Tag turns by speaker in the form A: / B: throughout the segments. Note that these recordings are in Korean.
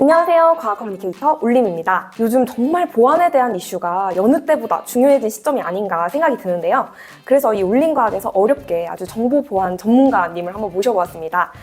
A: 안녕하세요. 과학 커뮤니케이터 울림입니다. 요즘 정말 보안에 대한 이슈가 여느 때보다 중요해진 시점이 아닌가 생각이 드는데요. 그래서 이 울림과학에서 어렵게 아주 정보 보안 전문가님을 한번 모셔보았습니다.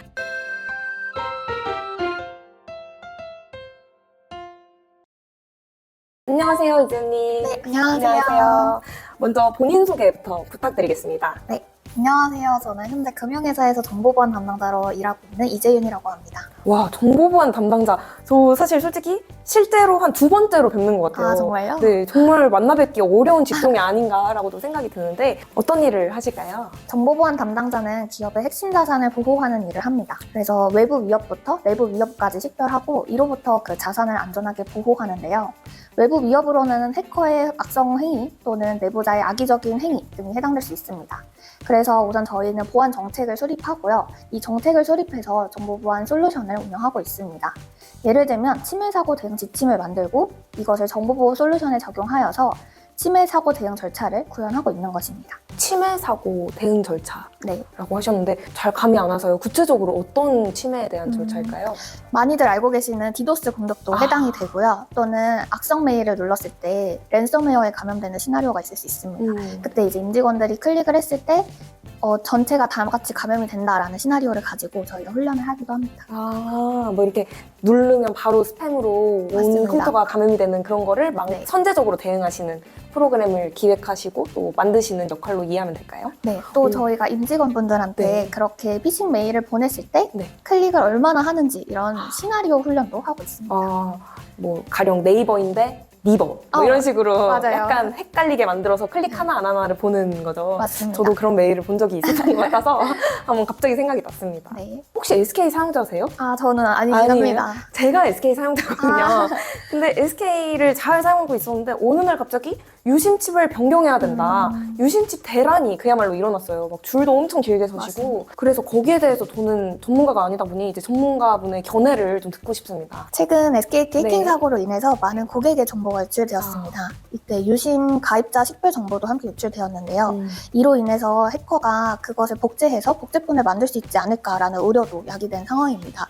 A: 안녕하세요, 이재님.
B: 네, 안녕하세요.
A: 먼저 본인 소개부터 부탁드리겠습니다.
B: 네, 안녕하세요. 저는 현재 금융회사에서 정보보안 담당자로 일하고 있는 이재윤이라고 합니다.
A: 와, 정보보안 담당자. 저 사실 솔직히 실제로 한 두 번째로 뵙는 것 같아요.
B: 아, 정말요?
A: 네, 정말 만나뵙기 어려운 직종이 아닌가라고도 생각이 드는데 어떤 일을 하실까요?
B: 정보보안 담당자는 기업의 핵심 자산을 보호하는 일을 합니다. 그래서 외부 위협부터 내부 위협까지 식별하고 이로부터 그 자산을 안전하게 보호하는데요. 외부 위협으로는 해커의 악성 행위 또는 내부자의 악의적인 행위 등이 해당될 수 있습니다. 그래서 우선 저희는 보안 정책을 수립하고요. 이 정책을 수립해서 정보보안 솔루션을 운영하고 있습니다. 예를 들면 침해 사고 대응 지침을 만들고 이것을 정보보호 솔루션에 적용하여서 침해 사고 대응 절차를 구현하고 있는 것입니다.
A: 침해 사고 대응 절차라고
B: 네,
A: 하셨는데 잘 감이 안 와서요. 구체적으로 어떤 침해에 대한 절차일까요?
B: 많이들 알고 계시는 디도스 공격도 해당이 되고요. 또는 악성 메일을 눌렀을 때 랜섬웨어에 감염되는 시나리오가 있을 수 있습니다. 그때 이제 임직원들이 클릭을 했을 때 전체가 다 같이 감염이 된다라는 시나리오를 가지고 저희가 훈련을 하기도 합니다.
A: 뭐 이렇게 누르면 바로 스팸으로 온
B: 맞습니다.
A: 컴퓨터가 감염이 되는 그런 거를 막
B: 네.
A: 선제적으로 대응하시는 프로그램을 기획하시고 또 만드시는 역할로 이해하면 될까요?
B: 네, 또 저희가 임직원분들한테
A: 네.
B: 그렇게 피싱 메일을 보냈을 때
A: 네.
B: 클릭을 얼마나 하는지 이런 시나리오 훈련도 하고 있습니다.
A: 뭐 가령 네이버인데 니버 뭐 이런 식으로
B: 맞아요.
A: 약간 헷갈리게 만들어서 클릭 하나 안 하나를 보는 거죠.
B: 맞습니다.
A: 저도 그런 메일을 본 적이 있었던 것 같아서 한번 갑자기 생각이 났습니다.
B: 네.
A: 혹시 SK 사용자세요?
B: 저는 아니긴
A: 아니에요?
B: 합니다.
A: 제가 SK 사용자거든요. 근데 SK를 잘 사용하고 있었는데 어느 날 갑자기 유심칩을 변경해야 된다. 유심칩 대란이 그야말로 일어났어요. 막 줄도 엄청 길게 서시고.
B: 맞습니다.
A: 그래서 거기에 대해서 저는 전문가가 아니다 보니 이제 전문가분의 견해를 좀 듣고 싶습니다.
B: 최근 SKT 해킹
A: 네.
B: 사고로 인해서 많은 고객의 정보가 유출되었습니다. 이때 유심 가입자 식별 정보도 함께 유출되었는데요. 이로 인해서 해커가 그것을 복제해서 복제폰을 만들 수 있지 않을까라는 우려도 야기된 상황입니다.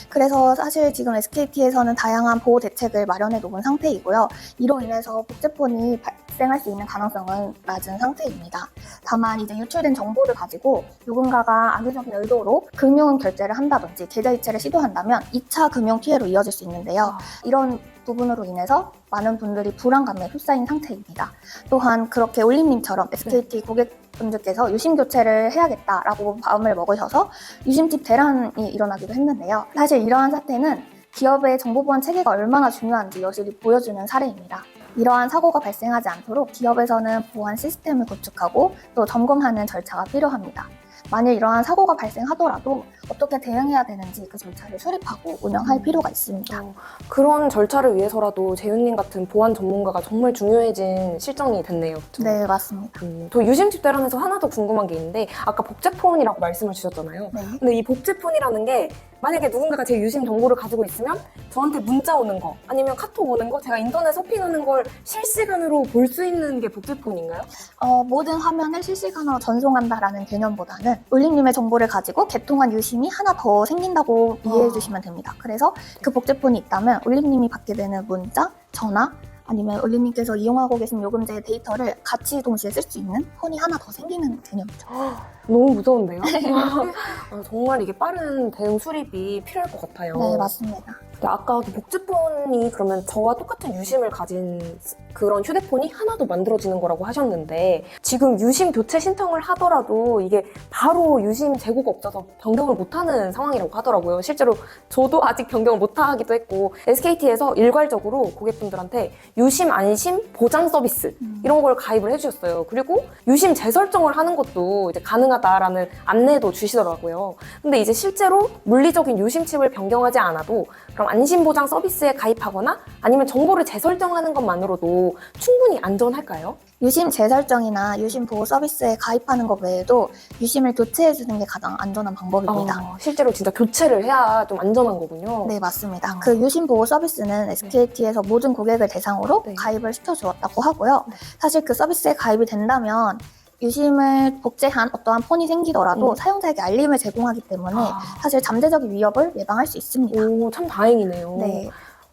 B: 그래서 사실 지금 SKT에서는 다양한 보호 대책을 마련해 놓은 상태이고요. 이로 인해서 복제폰이 발생할 수 있는 가능성은 낮은 상태입니다. 다만 이제 유출된 정보를 가지고 누군가가 악의적인 의도로 금융 결제를 한다든지 계좌 이체를 시도한다면 2차 금융 피해로 이어질 수 있는데요. 이런 부분으로 인해서 많은 분들이 불안감에 휩싸인 상태입니다. 또한 그렇게 울림님처럼 SKT 고객분들께서 유심 교체를 해야겠다라고 마음을 먹으셔서 유심칩 대란이 일어나기도 했는데요. 사실 이러한 사태는 기업의 정보보안 체계가 얼마나 중요한지 여실히 보여주는 사례입니다. 이러한 사고가 발생하지 않도록 기업에서는 보안 시스템을 구축하고 또 점검하는 절차가 필요합니다. 만일 이러한 사고가 발생하더라도 어떻게 대응해야 되는지 그 절차를 수립하고 운영할 필요가 있습니다.
A: 그런 절차를 위해서라도 재윤님 같은 보안 전문가가 정말 중요해진 실정이 됐네요. 그렇죠?
B: 네, 맞습니다.
A: 저 유심칩 대란에서 하나 더 궁금한 게 있는데 아까 복제폰이라고 말씀을 주셨잖아요.
B: 네.
A: 근데 이 복제폰이라는 게 만약에 누군가가 제 유심 정보를 가지고 있으면 저한테 문자 오는 거 아니면 카톡 오는 거 제가 인터넷 서핑하는 걸 실시간으로 볼 수 있는 게 복제폰인가요?
B: 모든 화면을 실시간으로 전송한다라는 개념보다는 울림님의 정보를 가지고 개통한 유심이 하나 더 생긴다고 이해해 주시면 됩니다. 그래서 그 복제폰이 있다면 울림님이 받게 되는 문자, 전화, 아니면 울림님께서 이용하고 계신 요금제 데이터를 같이 동시에 쓸 수 있는 폰이 하나 더 생기는 개념이죠.
A: 너무 무서운데요? 정말 이게 빠른 대응 수립이 필요할 것 같아요.
B: 네, 맞습니다.
A: 근데 아까 그 복제폰이 그러면 저와 똑같은 유심을 가진 그런 휴대폰이 하나 더 만들어지는 거라고 하셨는데 지금 유심 교체 신청을 하더라도 이게 바로 유심 재고가 없어서 변경을 못하는 상황이라고 하더라고요. 실제로 저도 아직 변경을 못하기도 했고 SKT에서 일괄적으로 고객분들한테 유심 안심 보장 서비스 이런 걸 가입을 해주셨어요. 그리고 유심 재설정을 하는 것도 이제 가능하다라는 안내도 주시더라고요. 근데 이제 실제로 물리적인 유심칩을 변경하지 않아도 그럼 안심보장 서비스에 가입하거나 아니면 정보를 재설정하는 것만으로도 충분히 안전할까요?
B: 유심 재설정이나 유심 보호 서비스에 가입하는 것 외에도 유심을 교체해주는 게 가장 안전한 방법입니다.
A: 실제로 진짜 교체를 해야 좀 안전한 거군요.
B: 네, 맞습니다. 그 유심 보호 서비스는 SKT에서 모든 고객을 대상으로
A: 네.
B: 가입을 시켜주었다고 하고요. 사실 그 서비스에 가입이 된다면 유심을 복제한 어떠한 폰이 생기더라도
A: 음.
B: 사용자에게 알림을 제공하기 때문에
A: 아.
B: 사실 잠재적인 위협을 예방할 수 있습니다.
A: 오, 참 다행이네요.
B: 네.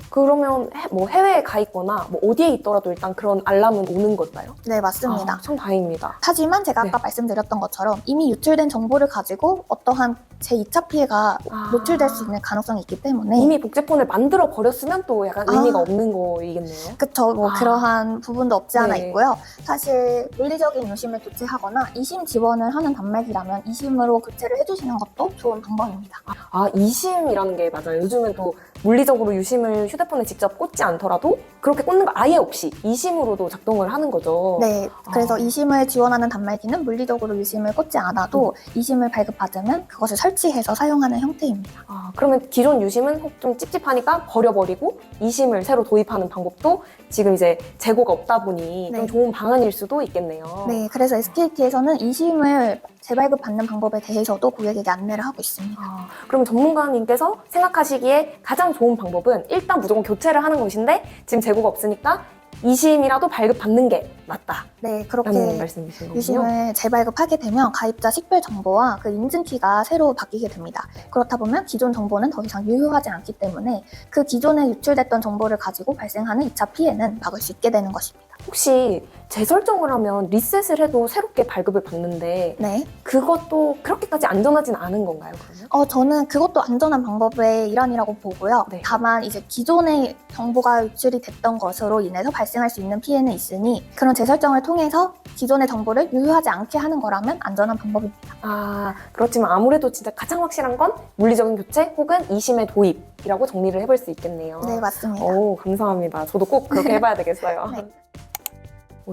A: 그러면 뭐 해외에 가 있거나 뭐 어디에 있더라도 일단 그런 알람은 오는 건가요?
B: 네, 맞습니다.
A: 아, 참 다행입니다.
B: 하지만 제가 아까
A: 네.
B: 말씀드렸던 것처럼 이미 유출된 정보를 가지고 어떠한 제2차 피해가
A: 아.
B: 노출될 수 있는 가능성이 있기 때문에
A: 이미 복제폰을 만들어 버렸으면 또 약간 의미가
B: 아.
A: 없는 거이겠네요.
B: 그쵸, 뭐
A: 아.
B: 그러한 부분도 없지 않아
A: 네.
B: 있고요. 사실 물리적인 유심을 교체하거나 2심 지원을 하는 단말기라면 2심으로 교체를 해주시는 것도 좋은 방법입니다.
A: 아, 이심이라는 게 맞아요. 요즘은 또 물리적으로 유심을 휴대폰에 직접 꽂지 않더라도 그렇게 꽂는 거 아예 없이 이심으로도 작동을 하는 거죠.
B: 네, 그래서
A: 아.
B: 2심을 지원하는 단말기는 물리적으로 유심을 꽂지 않아도 2심을 발급받으면 그것을 설치해서 사용하는 형태입니다.
A: 아, 그러면 기존 유심은 혹 좀 찝찝하니까 버려버리고 이심을 새로 도입하는 방법도 지금 이제 재고가 없다 보니
B: 네.
A: 좀 좋은 방안일 수도 있겠네요.
B: 네, 그래서 SKT에서는 2심을 재발급받는 방법에 대해서도 고객에게 안내를 하고 있습니다.
A: 아, 그럼 전문가님께서 생각하시기에 가장 좋은 방법은 일단 무조건 교체를 하는 것인데 지금 재고가 없으니까 이심이라도 발급받는 게 맞다.
B: 네,
A: 라는
B: 그렇게
A: 말씀이신 거군요.
B: 유심을 재발급하게 되면 가입자 식별 정보와 그 인증키가 새로 바뀌게 됩니다. 그렇다 보면 기존 정보는 더 이상 유효하지 않기 때문에 그 기존에 유출됐던 정보를 가지고 발생하는 2차 피해는 막을 수 있게 되는 것입니다.
A: 혹시 재설정을 하면 리셋을 해도 새롭게 발급을 받는데
B: 네.
A: 그것도 그렇게까지 안전하진 않은 건가요, 그러면?
B: 저는 그것도 안전한 방법의 일환이라고 보고요.
A: 네.
B: 다만 이제 기존의 정보가 유출이 됐던 것으로 인해서 발생할 수 있는 피해는 있으니 그런 재설정을 통해서 기존의 정보를 유효하지 않게 하는 거라면 안전한 방법입니다.
A: 아, 그렇지만 아무래도 진짜 가장 확실한 건 물리적인 교체 혹은 이심의 도입이라고 정리를 해볼 수 있겠네요.
B: 네, 맞습니다.
A: 오, 감사합니다. 저도 꼭 그렇게 해봐야 되겠어요.
B: 네.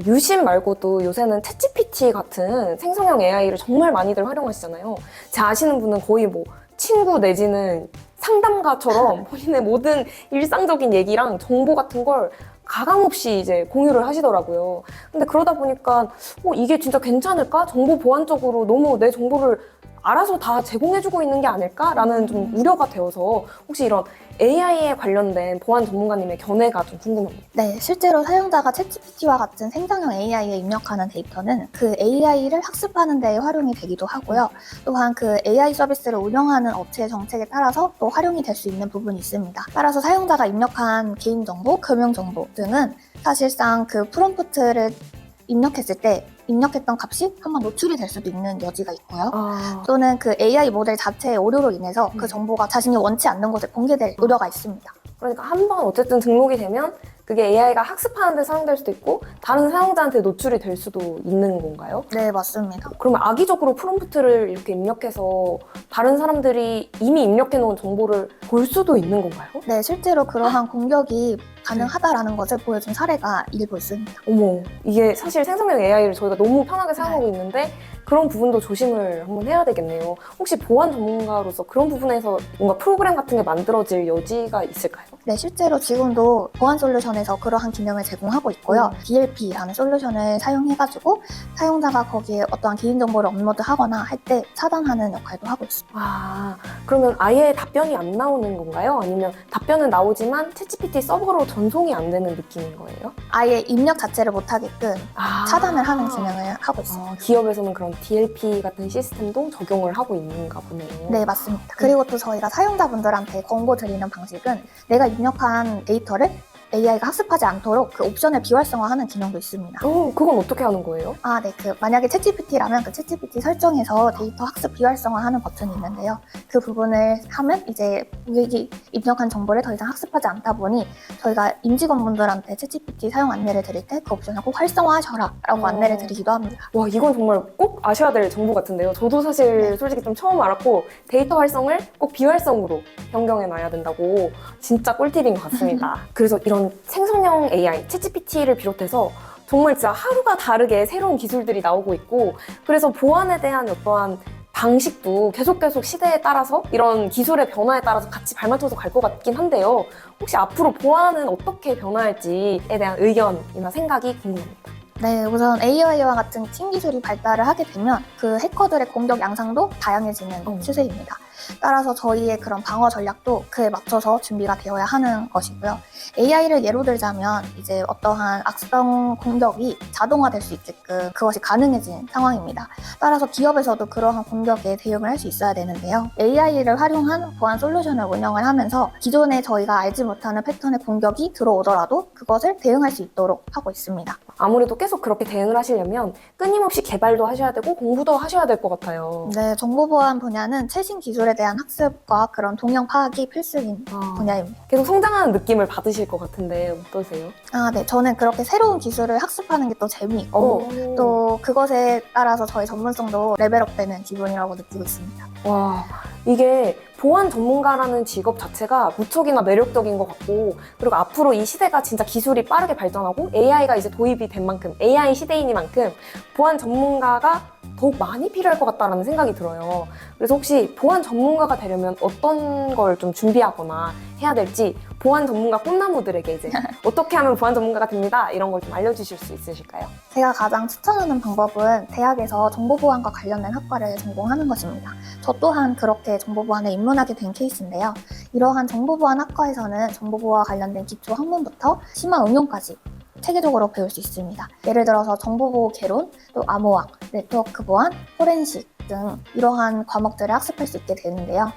A: 유심 말고도 요새는 챗GPT 같은 생성형 AI를 정말 많이들 활용하시잖아요. 제 아시는 분은 거의 뭐 친구 내지는 상담가처럼 본인의 모든 일상적인 얘기랑 정보 같은 걸 가감없이 이제 공유를 하시더라고요. 근데 그러다 보니까 이게 진짜 괜찮을까? 정보 보안적으로 너무 내 정보를 알아서 다 제공해주고 있는 게 아닐까라는 좀 우려가 되어서 혹시 이런 AI에 관련된 보안 전문가님의 견해가 좀 궁금합니다.
B: 네, 실제로 사용자가 챗GPT와 같은 생성형 AI에 입력하는 데이터는 그 AI를 학습하는 데 활용이 되기도 하고요. 또한 그 AI 서비스를 운영하는 업체의 정책에 따라서 또 활용이 될 수 있는 부분이 있습니다. 따라서 사용자가 입력한 개인정보, 금융정보 등은 사실상 그 프롬프트를 입력했을 때 입력했던 값이 한번 노출이 될 수도 있는 여지가 있고요. 또는 그 AI 모델 자체의 오류로 인해서 그 정보가 자신이 원치 않는 곳에 공개될 우려가 있습니다.
A: 그러니까 한 번 어쨌든 등록이 되면 그게 AI가 학습하는 데 사용될 수도 있고 다른 사용자한테 노출이 될 수도 있는 건가요?
B: 네, 맞습니다.
A: 그러면 악의적으로 프롬프트를 이렇게 입력해서 다른 사람들이 이미 입력해 놓은 정보를 볼 수도 있는 건가요?
B: 네, 실제로 그러한 공격이 가능하다라는 것을 보여준 사례가 일부 있습니다.
A: 어머, 이게 사실 생성형 AI를 저희가 너무 편하게 사용하고 있는데 그런 부분도 조심을 한번 해야 되겠네요. 혹시 보안 전문가로서 그런 부분에서 뭔가 프로그램 같은 게 만들어질 여지가 있을까요?
B: 네, 실제로 지금도 보안 솔루션에서 그러한 기능을 제공하고 있고요. DLP라는 솔루션을 사용해가지고 사용자가 거기에 어떠한 개인정보를 업로드하거나 할 때 차단하는 역할도 하고 있습니다.
A: 아, 그러면 아예 답변이 안 나오는 건가요? 아니면 답변은 나오지만 챗GPT 서버로 전송이 안 되는 느낌인 거예요?
B: 아예 입력 자체를 못하게끔 차단을 하는 기능을 하고 있습니다.
A: 기업에서는 그런 DLP 같은 시스템도 적용을 하고 있는가 보네요.
B: 네, 맞습니다. 그리고 또 저희가 사용자분들한테 권고 드리는 방식은 내가 입력한 데이터를 AI가 학습하지 않도록 그 옵션을 비활성화하는 기능도 있습니다.
A: 그건 어떻게 하는 거예요?
B: 네, 만약에 챗GPT라면 그 챗GPT 설정에서 데이터 학습 비활성화하는 버튼이 있는데요. 그 부분을 하면 이제 고객이 입력한 정보를 더 이상 학습하지 않다 보니 저희가 임직원분들한테 챗GPT 사용 안내를 드릴 때 그 옵션을 꼭 활성화하셔라 라고 안내를 드리기도 합니다.
A: 와, 이건 정말 꼭 아셔야 될 정보 같은데요. 저도 사실 솔직히 좀 처음 알았고 데이터 활성을 꼭 비활성으로 변경해 놔야 된다고 진짜 꿀팁인 것 같습니다. 그래서 이런 생성형 AI, 챗GPT를 비롯해서 정말 진짜 하루가 다르게 새로운 기술들이 나오고 있고 그래서 보안에 대한 어떠한 방식도 계속 시대에 따라서 이런 기술의 변화에 따라서 같이 발맞춰서 갈 것 같긴 한데요. 혹시 앞으로 보안은 어떻게 변화할지에 대한 의견이나 생각이 궁금합니다.
B: 네, 우선 AI와 같은 신기술이 발달을 하게 되면 그 해커들의 공격 양상도 다양해지는 추세입니다. 따라서 저희의 그런 방어 전략도 그에 맞춰서 준비가 되어야 하는 것이고요. AI를 예로 들자면 이제 어떠한 악성 공격이 자동화될 수 있게끔 그것이 가능해진 상황입니다. 따라서 기업에서도 그러한 공격에 대응을 할 수 있어야 되는데요. AI를 활용한 보안 솔루션을 운영을 하면서 기존에 저희가 알지 못하는 패턴의 공격이 들어오더라도 그것을 대응할 수 있도록 하고 있습니다.
A: 아무래도 계속 그렇게 대응을 하시려면 끊임없이 개발도 하셔야 되고 공부도 하셔야 될 것 같아요.
B: 네, 정보보안 분야는 최신 기술에 대한 학습과 그런 동향 파악이 필수인 분야입니다.
A: 계속 성장하는 느낌을 받으실 것 같은데 어떠세요?
B: 네, 저는 그렇게 새로운 기술을 학습하는 게 또 재미있고 또 그것에 따라서 저의 전문성도 레벨업되는 기분이라고 느끼고 있습니다.
A: 와, 이게 보안 전문가라는 직업 자체가 무척이나 매력적인 것 같고, 그리고 앞으로 이 시대가 진짜 기술이 빠르게 발전하고 AI가 이제 도입이 된 만큼, AI 시대이니만큼 보안 전문가가 더욱 많이 필요할 것 같다는 생각이 들어요. 그래서 혹시 보안 전문가가 되려면 어떤 걸 좀 준비하거나 해야 될지 보안 전문가 꿈나무들에게 이제 어떻게 하면 보안 전문가가 됩니다, 이런 걸 좀 알려주실 수 있으실까요?
B: 제가 가장 추천하는 방법은 대학에서 정보보안과 관련된 학과를 전공하는 것입니다. 저 또한 그렇게 정보보안에 입문하게 된 케이스인데요. 이러한 정보보안 학과에서는 정보보안과 관련된 기초 학문부터 심화 응용까지 체계적으로 배울 수 있습니다. 예를 들어서 정보보호 개론, 또 암호학, 네트워크 보안, 포렌식 등 이러한 과목들을 학습할 수 있게 되는데요.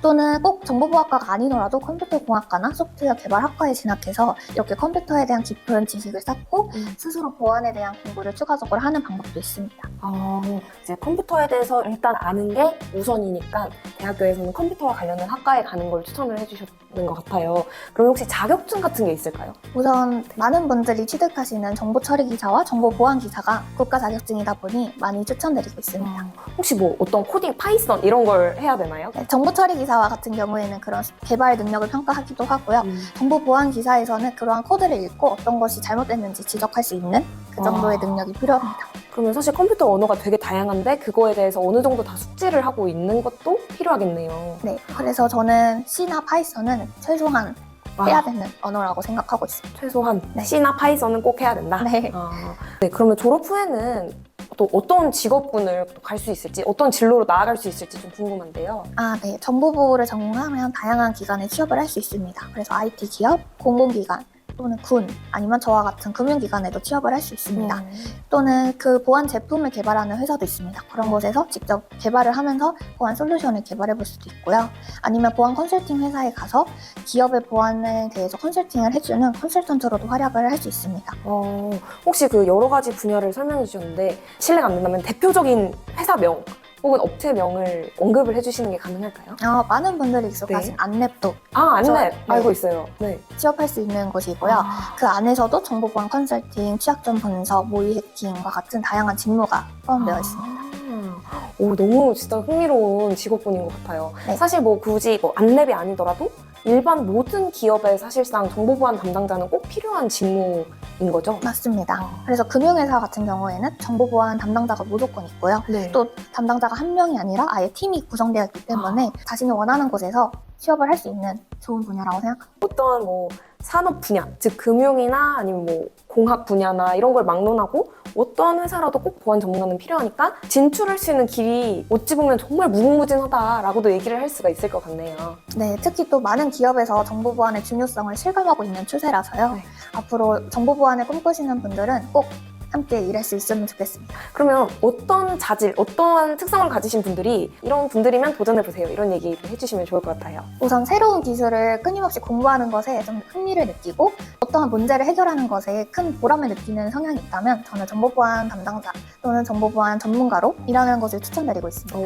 B: 또는 꼭 정보보안과가 아니더라도 컴퓨터공학과나 소프트웨어 개발학과에 진학해서 이렇게 컴퓨터에 대한 깊은 지식을 쌓고 스스로 보안에 대한 공부를 추가적으로 하는 방법도 있습니다.
A: 이제 컴퓨터에 대해서 일단 아는 게 우선이니까 대학교에서는 컴퓨터와 관련된 학과에 가는 걸 추천을 해주셨는 것 같아요. 그럼 혹시 자격증 같은 게 있을까요?
B: 우선 많은 분들이 취득하시는 정보처리기사와 정보보안기사가 국가 자격증이다 보니 많이 추천드리고 있습니다.
A: 혹시 뭐 어떤 코딩, 파이썬 이런 걸 해야 되나요?
B: 네, 정보처리기사와 같은 경우에는 그런 개발 능력을 평가하기도 하고요. 정보보안기사에서는 그러한 코드를 읽고 어떤 것이 잘못됐는지 지적할 수 있는 그 정도의 능력이 필요합니다.
A: 그러면 사실 컴퓨터 언어가 되게 다양한데 그거에 대해서 어느 정도 다 숙지를 하고 있는 것도 필요하겠네요.
B: 네, 그래서 저는 C나 파이썬은 최소한 해야 되는 언어라고 생각하고 있습니다.
A: 최소한
B: 네.
A: C나 파이썬은 꼭 해야 된다?
B: 네.
A: 네, 그러면 졸업 후에는 또 어떤 직업군을 갈 수 있을지, 어떤 진로로 나아갈 수 있을지 좀 궁금한데요.
B: 네. 정보보호를 전공하면 다양한 기관에 취업을 할 수 있습니다. 그래서 IT 기업, 공공기관, 또는 군, 아니면 저와 같은 금융기관에도 취업을 할 수 있습니다. 또는 그 보안 제품을 개발하는 회사도 있습니다. 그런 곳에서 직접 개발을 하면서 보안 솔루션을 개발해 볼 수도 있고요. 아니면 보안 컨설팅 회사에 가서 기업의 보안에 대해서 컨설팅을 해주는 컨설턴트로도 활약을 할 수 있습니다.
A: 혹시 그 여러 가지 분야를 설명해 주셨는데 실례가 안 된다면 대표적인 회사명 혹은 업체명을 언급을 해주시는 게 가능할까요?
B: 많은 분들이 익숙하신
A: 네.
B: 안랩도
A: 안랩 알고
B: 네.
A: 있어요. 네.
B: 취업할 수 있는 곳이고요. 그 안에서도 정보보안 컨설팅, 취약점 분석, 모의 해킹과 같은 다양한 직무가 포함되어 있습니다.
A: 너무 진짜 흥미로운 직업군인 것 같아요.
B: 네.
A: 사실 뭐 굳이 안랩이 아니더라도 일반 모든 기업에 사실상 정보보안 담당자는 꼭 필요한 직무인 거죠?
B: 맞습니다. 그래서 금융회사 같은 경우에는 정보보안 담당자가 무조건 있고요.
A: 네.
B: 또 담당자가 한 명이 아니라 아예 팀이 구성되어 있기 때문에 자신이 원하는 곳에서 취업을 할 수 있는 좋은 분야라고 생각합니다.
A: 어떠한 산업 분야, 즉 금융이나 아니면 공학 분야나 이런 걸 막론하고 어떠한 회사라도 꼭 보안 전문가는 필요하니까 진출할 수 있는 길이 어찌 보면 정말 무궁무진하다라고도 얘기를 할 수가 있을 것 같네요.
B: 네, 특히 또 많은 기업에서 정보보안의 중요성을 실감하고 있는 추세라서요.
A: 네.
B: 앞으로 정보보안을 꿈꾸시는 분들은 꼭 함께 일할 수 있으면 좋겠습니다.
A: 그러면 어떤 자질, 어떠한 특성을 가지신 분들이 이런 분들이면 도전해보세요, 이런 얘기를 해주시면 좋을 것 같아요.
B: 우선 새로운 기술을 끊임없이 공부하는 것에 좀 흥미를 느끼고 어떠한 문제를 해결하는 것에 큰 보람을 느끼는 성향이 있다면 저는 정보보안 담당자 또는 정보보안 전문가로 일하는 것을 추천드리고 있습니다.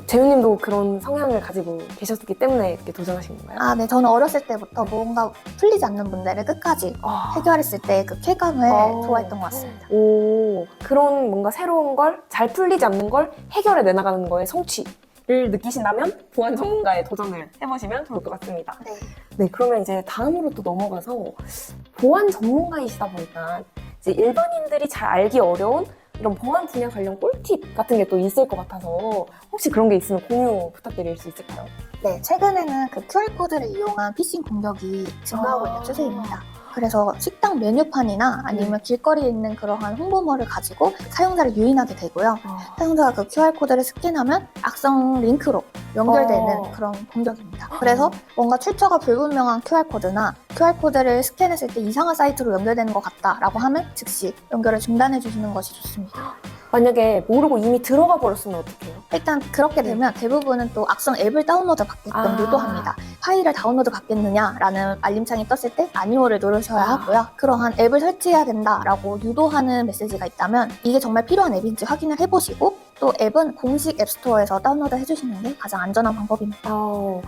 A: 재윤님도 그런 성향을 가지고 계셨기 때문에 이렇게 도전하신 건가요?
B: 네. 저는 어렸을 때부터 뭔가 풀리지 않는 문제를 끝까지 해결했을 때 그 쾌감을 좋아했던 것 같습니다.
A: 그런 뭔가 새로운 걸, 잘 풀리지 않는 걸 해결해 내나가는 거에 성취를 느끼신다면 보안 전문가에 도전을 해보시면 좋을 것 같습니다. 네, 그러면 이제 다음으로 또 넘어가서 보안 전문가이시다 보니까 이제 일반인들이 잘 알기 어려운 이런 보안 분야 관련 꿀팁 같은 게 또 있을 것 같아서 혹시 그런 게 있으면 공유 부탁드릴 수 있을까요?
B: 네, 최근에는 그 QR코드를 이용한 피싱 공격이 증가하고 있는 추세입니다. 그래서 식당 메뉴판이나 아니면 길거리에 있는 그러한 홍보물을 가지고 사용자를 유인하게 되고요. 사용자가 그 QR코드를 스캔하면 악성 링크로 연결되는 그런 공격입니다. 그래서 뭔가 출처가 불분명한 QR코드나 QR코드를 스캔했을 때 이상한 사이트로 연결되는 것 같다라고 하면 즉시 연결을 중단해 주시는 것이 좋습니다.
A: 만약에 모르고 이미 들어가 버렸으면 어떡해요?
B: 일단 그렇게 되면 대부분은 또 악성 앱을 다운로드 받게끔 유도합니다. 파일을 다운로드 받겠느냐라는 알림창이 떴을 때 아니오를 누르셔야 하고요. 그러한 앱을 설치해야 된다라고 유도하는 메시지가 있다면 이게 정말 필요한 앱인지 확인을 해보시고 또 앱은 공식 앱스토어에서 다운로드 해주시는 게 가장 안전한 방법입니다.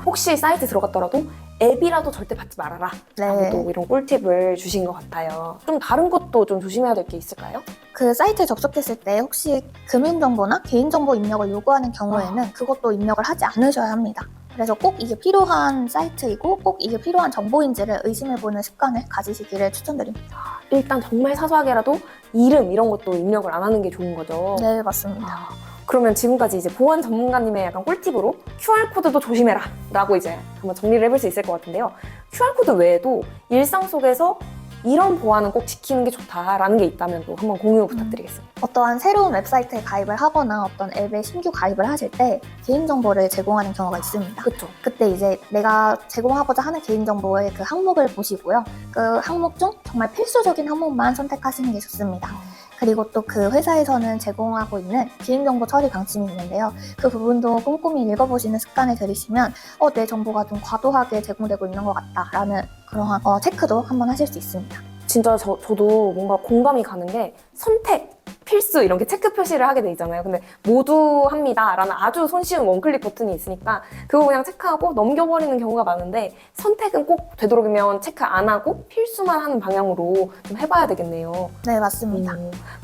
A: 혹시 사이트 들어갔더라도 앱이라도 절대 받지 말아라.
B: 네.
A: 또 이런 꿀팁을 주신 것 같아요. 좀 다른 것도 좀 조심해야 될 게 있을까요?
B: 그 사이트에 접속했을 때 혹시 금융정보나 개인정보 입력을 요구하는 경우에는 그것도 입력을 하지 않으셔야 합니다. 그래서 꼭 이게 필요한 사이트이고 꼭 이게 필요한 정보인지를 의심해보는 습관을 가지시기를 추천드립니다.
A: 일단 정말 사소하게라도 이름 이런 것도 입력을 안 하는 게 좋은 거죠.
B: 네, 맞습니다.
A: 그러면 지금까지 이제 보안 전문가님의 약간 꿀팁으로 QR코드도 조심해라 라고 이제 한번 정리를 해볼 수 있을 것 같은데요. QR코드 외에도 일상 속에서 이런 보안은 꼭 지키는 게 좋다라는 게 있다면 또 한번 공유 부탁드리겠습니다.
B: 어떠한 새로운 웹사이트에 가입을 하거나 어떤 앱에 신규 가입을 하실 때 개인정보를 제공하는 경우가 있습니다.
A: 그렇죠.
B: 그때 이제 내가 제공하고자 하는 개인정보의 그 항목을 보시고요. 그 항목 중 정말 필수적인 항목만 선택하시는 게 좋습니다. 그리고 또 그 회사에서는 제공하고 있는 개인정보 처리 방침이 있는데요. 그 부분도 꼼꼼히 읽어보시는 습관을 들이시면 내 정보가 좀 과도하게 제공되고 있는 것 같다라는 그러한 체크도 한번 하실 수 있습니다.
A: 진짜 저도 뭔가 공감이 가는 게 선택, 필수 이렇게 체크 표시를 하게 돼 있잖아요. 근데 모두 합니다 라는 아주 손쉬운 원클릭 버튼이 있으니까 그거 그냥 체크하고 넘겨버리는 경우가 많은데 선택은 꼭 되도록이면 체크 안 하고 필수만 하는 방향으로 좀 해봐야 되겠네요.
B: 네, 맞습니다.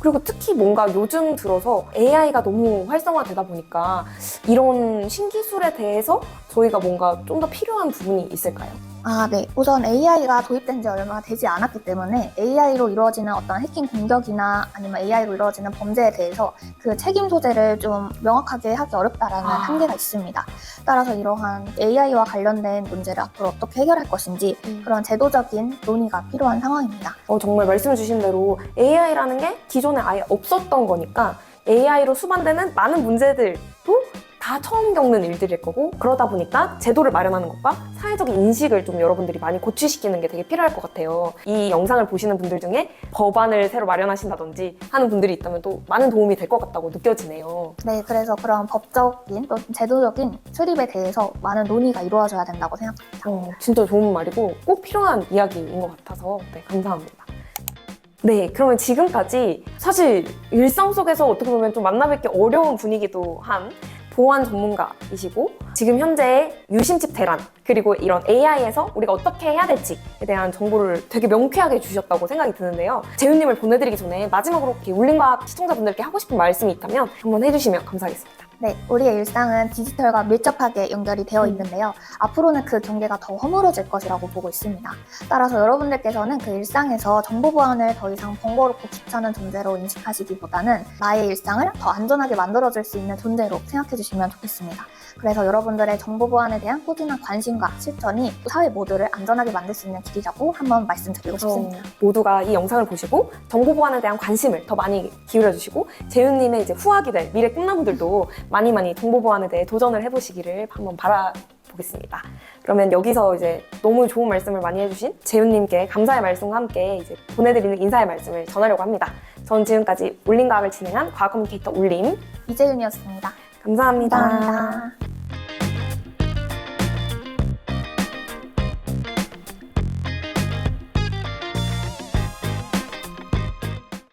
A: 그리고 특히 뭔가 요즘 들어서 AI가 너무 활성화되다 보니까 이런 신기술에 대해서 저희가 뭔가 좀 더 필요한 부분이 있을까요?
B: 네. 우선 AI가 도입된 지 얼마 되지 않았기 때문에 AI로 이루어지는 어떤 해킹 공격이나 아니면 AI로 이루어지는 범죄에 대해서 그 책임 소재를 좀 명확하게 하기 어렵다라는 한계가 있습니다. 따라서 이러한 AI와 관련된 문제를 앞으로 어떻게 해결할 것인지 그런 제도적인 논의가 필요한 상황입니다.
A: 정말 말씀 주신 대로 AI라는 게 기존에 아예 없었던 거니까 AI로 수반되는 많은 문제들도 다 처음 겪는 일들일 거고 그러다 보니까 제도를 마련하는 것과 사회적인 인식을 좀 여러분들이 많이 고취시키는 게 되게 필요할 것 같아요. 이 영상을 보시는 분들 중에 법안을 새로 마련하신다든지 하는 분들이 있다면 또 많은 도움이 될 것 같다고 느껴지네요.
B: 네, 그래서 그런 법적인 또 제도적인 수립에 대해서 많은 논의가 이루어져야 된다고 생각합니다.
A: 진짜 좋은 말이고 꼭 필요한 이야기인 것 같아서 감사합니다. 네, 그러면 지금까지 사실 일상 속에서 어떻게 보면 좀 만나뵙기 어려운 분위기도 한 보안 전문가이시고 지금 현재의 유심칩 대란 그리고 이런 AI에서 우리가 어떻게 해야 될지에 대한 정보를 되게 명쾌하게 주셨다고 생각이 드는데요. 재훈님을 보내드리기 전에 마지막으로 이렇게 울림과학 시청자분들께 하고 싶은 말씀이 있다면 한번 해주시면 감사하겠습니다.
B: 네, 우리의 일상은 디지털과 밀접하게 연결이 되어 있는데요. 앞으로는 그 경계가 더 허물어질 것이라고 보고 있습니다. 따라서 여러분들께서는 그 일상에서 정보 보안을 더 이상 번거롭고 귀찮은 존재로 인식하시기보다는 나의 일상을 더 안전하게 만들어줄 수 있는 존재로 생각해 주시면 좋겠습니다. 그래서 여러분들의 정보 보안에 대한 꾸준한 관심과 실천이 사회 모두를 안전하게 만들 수 있는 길이라고 한번 말씀드리고 싶습니다.
A: 모두가 이 영상을 보시고 정보 보안에 대한 관심을 더 많이 기울여 주시고 재훈님의 이제 후학이 될 미래 꿈나무들도 많이 정보 보안에 대해 도전을 해보시기를 한번 바라보겠습니다. 그러면 여기서 이제 너무 좋은 말씀을 많이 해주신 재훈님께 감사의 말씀과 함께 이제 보내드리는 인사의 말씀을 전하려고 합니다. 전 지금까지 울림과학을 진행한 과학 커뮤니케이터 울림
B: 이재윤이었습니다.
A: 감사합니다.
B: 감사합니다.